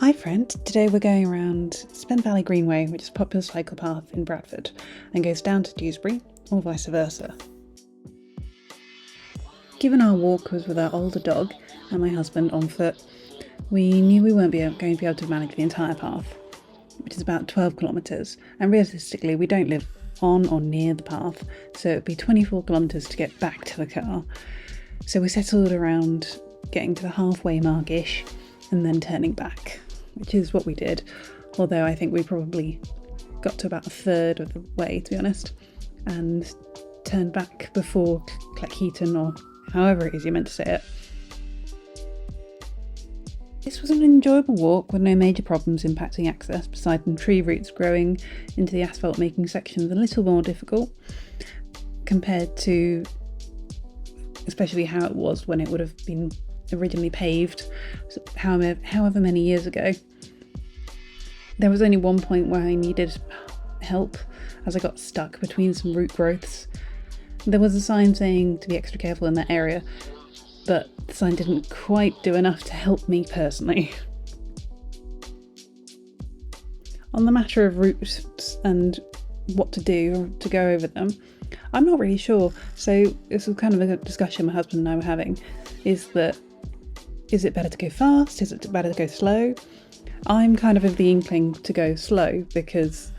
Hi friend, today we're going around Spen Valley Greenway, which is a popular cycle path in Bradford and goes down to Dewsbury or vice versa. Given our walk was with our older dog and my husband on foot, we knew we weren't going to be able to manage the entire path, which is about 12 kilometres, and realistically we don't live on or near the path, so it would be 24 kilometres to get back to the car. So we settled around getting to the halfway mark-ish and then turning back, which is what we did, although I think we probably got to about a third of the way, to be honest, and turned back before Klaxon, or however it is you're meant to say it. This was an enjoyable walk with no major problems impacting access, beside some tree roots growing into the asphalt, making sections a little more difficult compared to especially how it was when it would have been originally paved however many years ago. There was only one point where I needed help as I got stuck between some root growths. There was a sign saying to be extra careful in that area, but the sign didn't quite do enough to help me personally. On the matter of roots and what to do to go over them, I'm not really sure. So this was kind of a discussion my husband and I were having, is it better to go fast? Is it better to go slow? I'm kind of the inkling to go slow because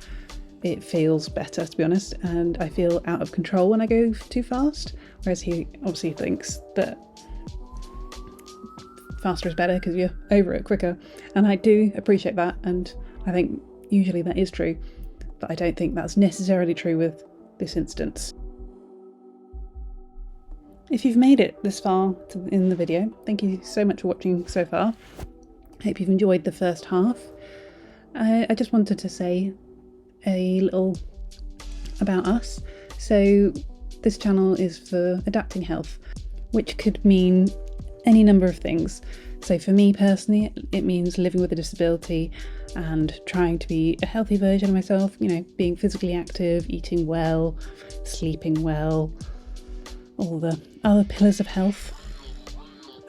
it feels better, to be honest, and I feel out of control when I go too fast, whereas he obviously thinks that faster is better because you're over it quicker, and I do appreciate that, and I think usually that is true, but I don't think that's necessarily true with this instance. If you've made it this far in the video, thank you so much for watching so far. Hope you've enjoyed the first half. I just wanted to say a little about us. So this channel is for adapting health, which could mean any number of things. So for me personally, it means living with a disability and trying to be a healthy version of myself, being physically active, eating well, sleeping well, all the other pillars of health.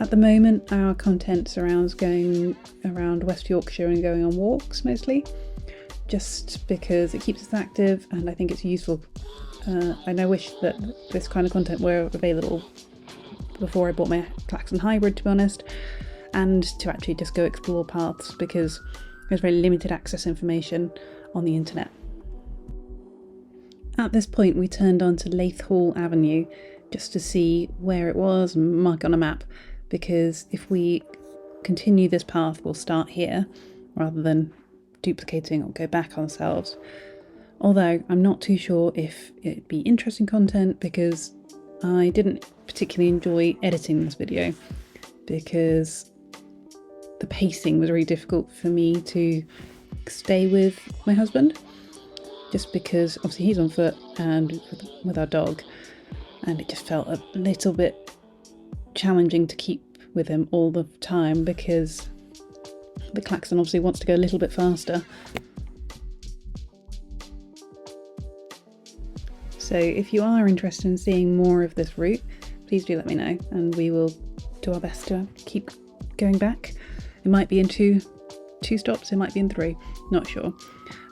At the moment, our content surrounds going around West Yorkshire and going on walks mostly, just because it keeps us active and I think it's useful. And I wish that this kind of content were available before I bought my Klaxon hybrid, to be honest, and to actually just go explore paths, because there's very limited access information on the internet. At this point we turned onto Lath Hall Avenue just to see where it was and mark it on a map, because if we continue this path we'll start here rather than duplicating or go back ourselves. Although I'm not too sure if it'd be interesting content, because I didn't particularly enjoy editing this video because the pacing was really difficult for me to stay with my husband, just because obviously he's on foot and with our dog, and it just felt a little bit challenging to keep with him all the time because the Klaxon obviously wants to go a little bit faster. So if you are interested in seeing more of this route, please do let me know and we will do our best to keep going back. It might be in two stops, it might be in 3, not sure.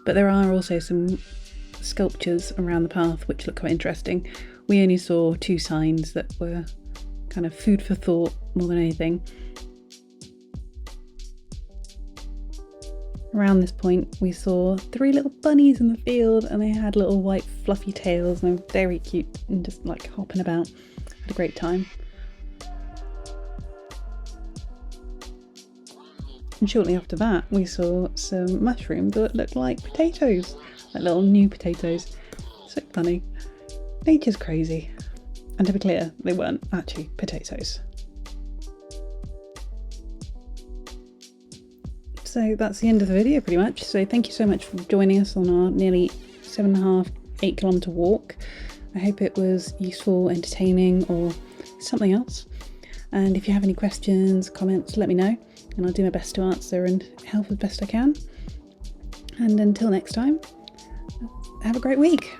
But there are also some sculptures around the path which look quite interesting. We only saw 2 signs that were kind of food for thought more than anything. Around this point we saw 3 little bunnies in the field, and they had little white fluffy tails and they were very cute and just like hopping about. Had a great time. And shortly after that we saw some mushrooms that looked like potatoes, like little new potatoes. So funny. Nature's crazy. And to be clear, they weren't actually potatoes. So that's the end of the video pretty much. So thank you so much for joining us on our nearly 7.5-8 kilometre walk. I hope it was useful, entertaining, or something else. And if you have any questions, comments, let me know and I'll do my best to answer and help as best I can. And until next time, have a great week.